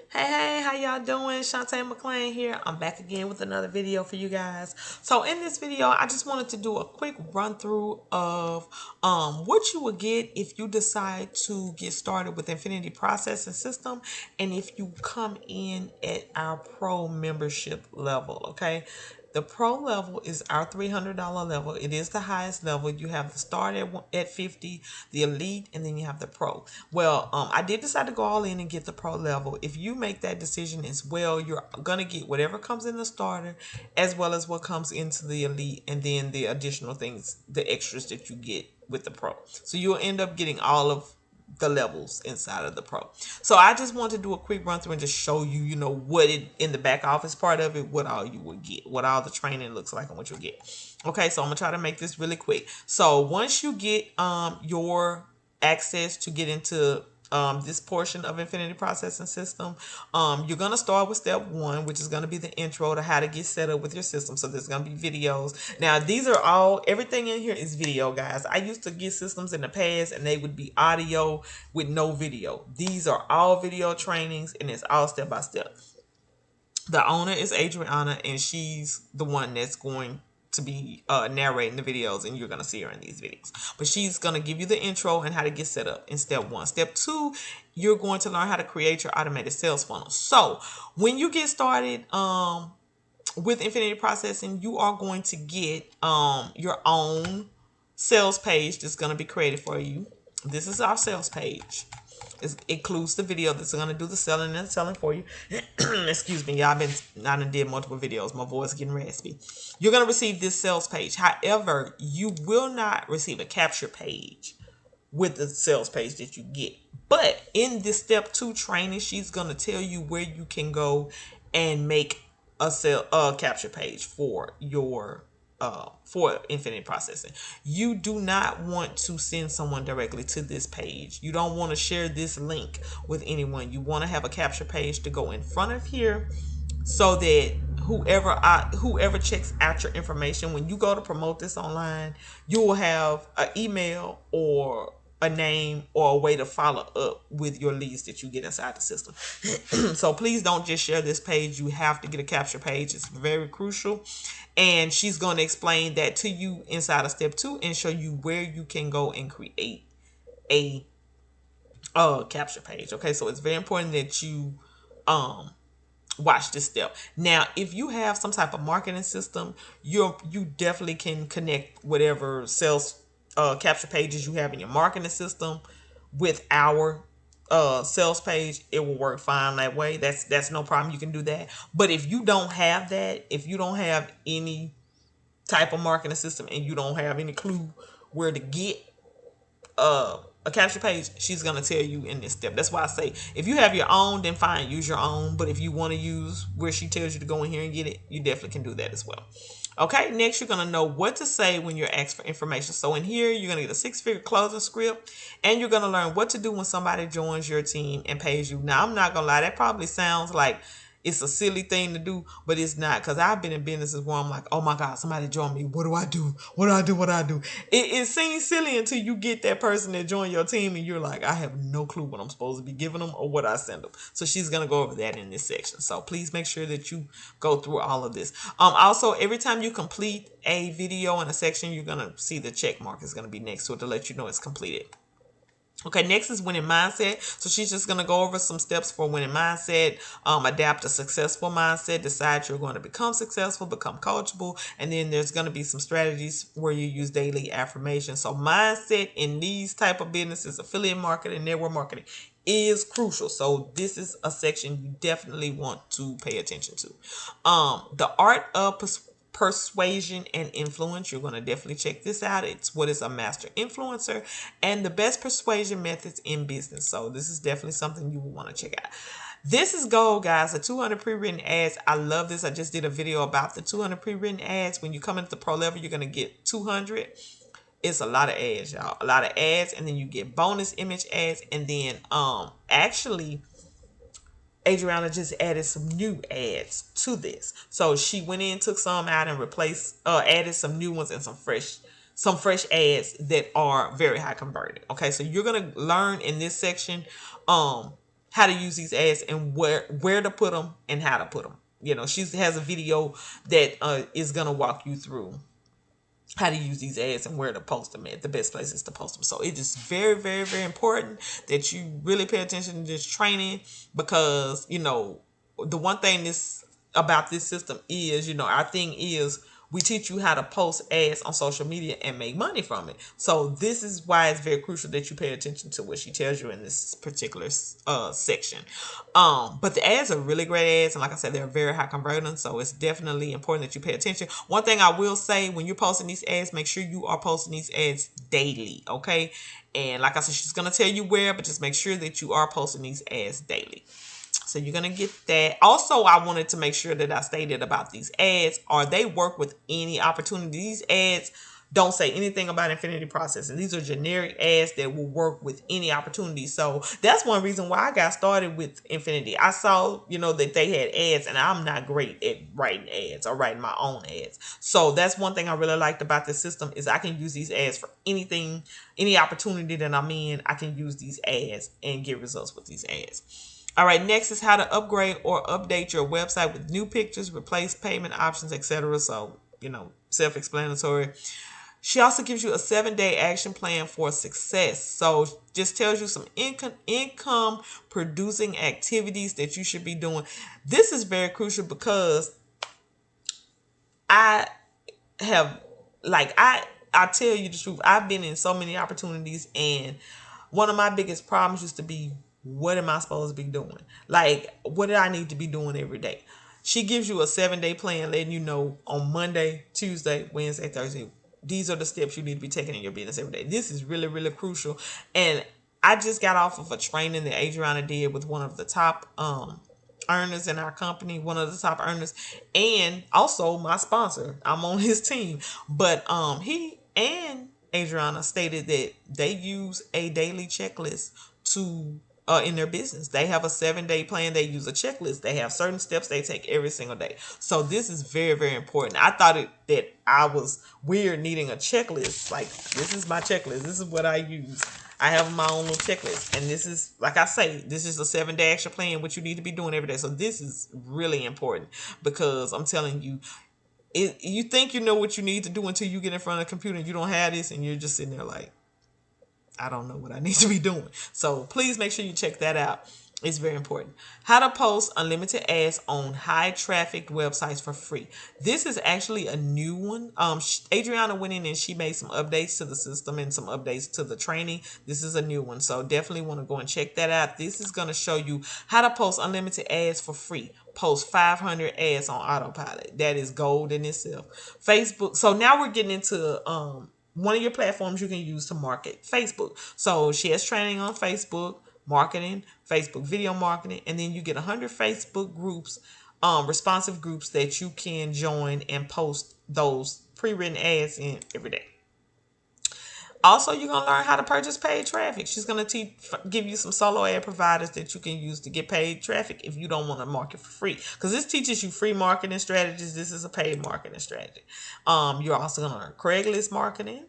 Hey, how y'all doing? Shantae McClain here. I'm back again with another video for you guys. So in this video, I just wanted to do a quick run through of what you would get if you decide to get started with Infinity Processing System and if you come in at our pro membership level, okay? The pro level is our $300 level. It is the highest level. You have the start at 50, the elite, and then you have the pro. Well, I did decide to go all in and get the pro level. If you make that decision as well, you're going to get whatever comes in the starter as well as what comes into the elite and then the additional things, the extras that you get with the pro. So you'll end up getting all of the levels inside of the pro. So I just want to do a quick run through and just show you, what it in the back office part of it, what all you would get, what all the training looks like and what you'll get. Okay, so I'm gonna try to make this really quick. So once you get your access to get into this portion of Infinity Processing System, you're going to start with step one, which is going to be the intro to how to get set up with your system. So there's going to be videos. Now, these are everything in here is video, guys. I used to get systems in the past and they would be audio with no video. These are all video trainings and it's all step by step. The owner is Adriana, and she's the one that's going to be narrating the videos, and you're going to see her in these videos. But she's going to give you the intro and how to get set up in step one. Step two, you're going to learn how to create your automated sales funnel. So when you get started with Infinity Processing, you are going to get your own sales page that's going to be created for you. This is our sales page. It includes the video that's going to do the selling and selling for you. Excuse me, y'all. I done did multiple videos. My voice getting raspy. You're going to receive this sales page. However, you will not receive a capture page with the sales page that you get. But in this step two training, she's going to tell you where you can go and make a capture page for your for Infinity Processing. You do not want to send someone directly to this page. You don't want to share this link with anyone. You want to have a capture page to go in front of here so that whoever checks out your information, when you go to promote this online, you will have an email or a name or a way to follow up with your leads that you get inside the system. So please don't just share this page. You have to get a capture page. It's very crucial. And she's going to explain that to you inside of step two and show you where you can go and create a capture page. Okay, so it's very important that you watch this step. Now, if you have some type of marketing system, you definitely can connect whatever sales capture pages you have in your marketing system with our sales page. It will work fine that way. That's no problem. You can do that. But if you don't have that, if you don't have any type of marketing system and you don't have any clue where to get a capture page, she's gonna tell you in this step. That's why I say if you have your own, then fine, use your own. But if you want to use where she tells you to go in here and get it, you definitely can do that as well. Okay, next you're gonna know what to say when you're asked for information. So in here, you're gonna get a 6-figure closing script, and you're gonna learn what to do when somebody joins your team and pays you. Now, I'm not gonna lie, that probably sounds like it's a silly thing to do, but it's not, because I've been in businesses where I'm like, oh my God, somebody joined me. What do I do? What do I do? What do I do? It seems silly until you get that person that joined your team and you're like, I have no clue what I'm supposed to be giving them or what I send them. So she's going to go over that in this section. So please make sure that you go through all of this. Also, every time you complete a video in a section, you're going to see the check mark is going to be next to it to let you know it's completed. Okay, next is winning mindset. So she's just going to go over some steps for winning mindset, adapt a successful mindset, decide you're going to become successful, become coachable, and then there's going to be some strategies where you use daily affirmations. So mindset in these type of businesses, affiliate marketing, network marketing, is crucial. So this is a section you definitely want to pay attention to. The art of persuasion and influence. You're going to definitely check this out. It's what is a master influencer and the best persuasion methods in business. So this is definitely something you will want to check out. This is gold, guys. The 200 pre-written ads. I love this. I just did a video about the 200 pre-written ads. When you come into the pro level, you're going to get 200. It's a lot of ads, y'all. A lot of ads, and then you get bonus image ads, and then actually Adriana just added some new ads to this. So she went in, took some out and added some new ones and some fresh ads that are very high converted. Okay, so you're going to learn in this section how how to use these ads and where to put them and how to put them. She has a video that is gonna walk you through how to use these ads and where to post them at the best places to post them. So it is very, very, very important that you really pay attention to this training, because the one thing about this system is, our thing is, we teach you how to post ads on social media and make money from it. So this is why it's very crucial that you pay attention to what she tells you in this particular section. But the ads are really great ads, and like I said, they're very high converting. So it's definitely important that you pay attention. One thing I will say, when you're posting these ads, make sure you are posting these ads daily, okay? And like I said, she's gonna tell you where, but just make sure that you are posting these ads daily. So you're going to get that. Also, I wanted to make sure that I stated about these ads, or they work with any opportunity. These ads don't say anything about Infinity Processing. These are generic ads that will work with any opportunity. So that's one reason why I got started with Infinity. I saw, that they had ads, and I'm not great at writing ads or writing my own ads. So that's one thing I really liked about this system, is I can use these ads for anything, any opportunity that I'm in. I can use these ads and get results with these ads. All right, next is how to upgrade or update your website with new pictures, replace payment options, etc. So, self-explanatory. She also gives you a 7-day action plan for success. So just tells you some income producing activities that you should be doing. This is very crucial, because I have, I tell you the truth, I've been in so many opportunities, and one of my biggest problems used to be, what am I supposed to be doing? What do I need to be doing every day? She gives you a 7-day plan, letting you know on Monday, Tuesday, Wednesday, Thursday, these are the steps you need to be taking in your business every day. This is really, really crucial. And I just got off of a training that Adriana did with one of the top earners in our company, one of the top earners, and also my sponsor. I'm on his team. But he and Adriana stated that they use a daily checklist to in their business. They have a 7-day plan. They use a checklist. They have certain steps they take every single day. So this is very, very important. I thought that I was weird needing a checklist. This is my checklist. This is what I use. I have my own little checklist. And this is, like I say, this is a 7-day action plan, which you need to be doing every day. So this is really important, because I'm telling you, you think you know what you need to do until you get in front of the computer and you don't have this, and you're just sitting there I don't know what I need to be doing. So please make sure you check that out. It's very important. How to post unlimited ads on high traffic websites for free. This is actually a new one. Adriana went in and she made some updates to the system and some updates to the training. This is a new one. So definitely want to go and check that out. This is going to show you how to post unlimited ads for free. Post 500 ads on autopilot. That is gold in itself. Facebook. So now we're getting into one of your platforms you can use to market, Facebook. So she has training on Facebook marketing, Facebook video marketing, and then you get 100 Facebook groups, responsive groups that you can join and post those pre-written ads in every day. Also, you're going to learn how to purchase paid traffic. She's going to give you some solo ad providers that you can use to get paid traffic if you don't want to market for free. Because this teaches you free marketing strategies. This is a paid marketing strategy. You're also going to learn Craigslist marketing,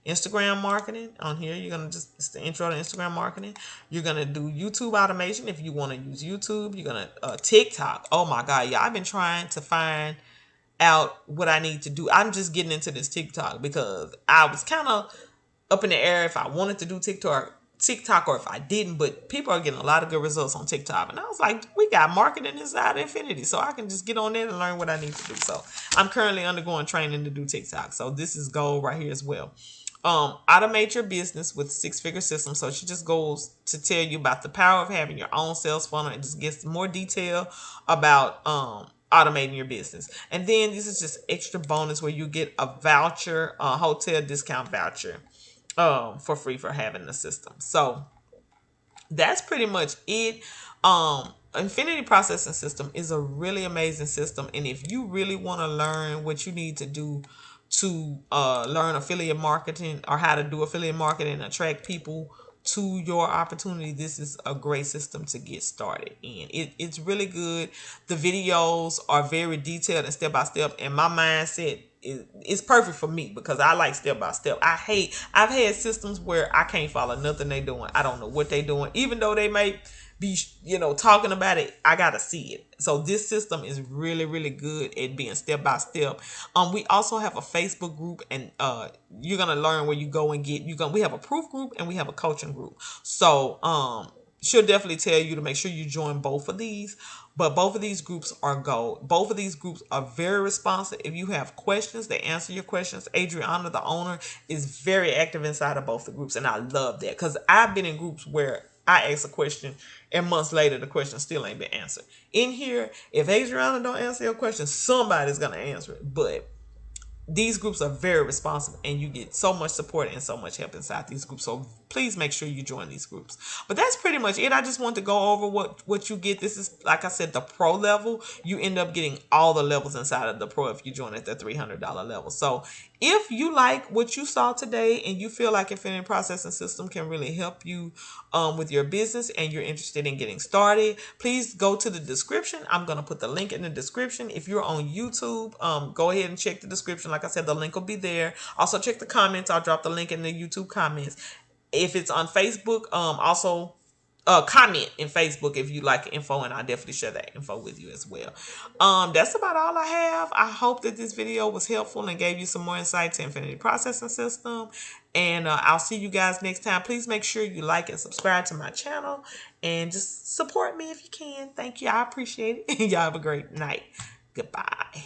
Instagram marketing. On here, you're going to it's the intro to Instagram marketing. You're going to do YouTube automation if you want to use YouTube. You're going to TikTok. Oh my God, yeah, I've been trying to find out what I need to do. I'm just getting into this TikTok because I was kind of up in the air if I wanted to do TikTok or if I didn't, but people are getting a lot of good results on TikTok. And I was like, we got marketing inside Infinity, so I can just get on there and learn what I need to do. So I'm currently undergoing training to do TikTok. So this is gold right here as well. Automate your business with 6-figure systems. So she just goes to tell you about the power of having your own sales funnel. It just gets more detail about automating your business. And then this is just extra bonus where you get a voucher, a hotel discount voucher for free for having the system. So that's pretty much it. Infinity Processing System is a really amazing system. And if you really want to learn what you need to do to learn affiliate marketing or how to do affiliate marketing and attract people to your opportunity, this is a great system to get started in. It's really good. The videos are very detailed and step by step. And my mindset it's perfect for me because I like step by step. I've had systems where I can't follow nothing they doing. I don't know what they doing, even though they may be, talking about it. I gotta see it. So this system is really, really good at being step by step. We also have a Facebook group, and you're gonna learn where you go and get. We have a proof group and we have a coaching group. So she'll definitely tell you to make sure you join both of these. But both of these groups are gold. Both of these groups are very responsive. If you have questions, they answer your questions. Adriana, the owner, is very active inside of both the groups, and I love that because I've been in groups where I ask a question and months later the question still ain't been answered. In here, if Adriana don't answer your question, somebody's gonna answer it. But these groups are very responsive, and you get so much support and so much help inside these groups. So please make sure you join these groups. But that's pretty much it. I just want to go over what you get. This is, like I said, the pro level. You end up getting all the levels inside of the pro if you join at the $300 level. So if you like what you saw today and you feel like Infinity Processing System can really help you with your business and you're interested in getting started, please go to the description. I'm going to put the link in the description. If you're on YouTube, go ahead and check the description. Like I said, the link will be there. Also check the comments. I'll drop the link in the YouTube comments. If it's on Facebook, also comment in Facebook if you like info, and I'll definitely share that info with you as well. That's about all I have. I hope that this video was helpful and gave you some more insight to Infinity Processing System. And I'll see you guys next time. Please make sure you like and subscribe to my channel and just support me if you can. Thank you. I appreciate it. Y'all have a great night. Goodbye.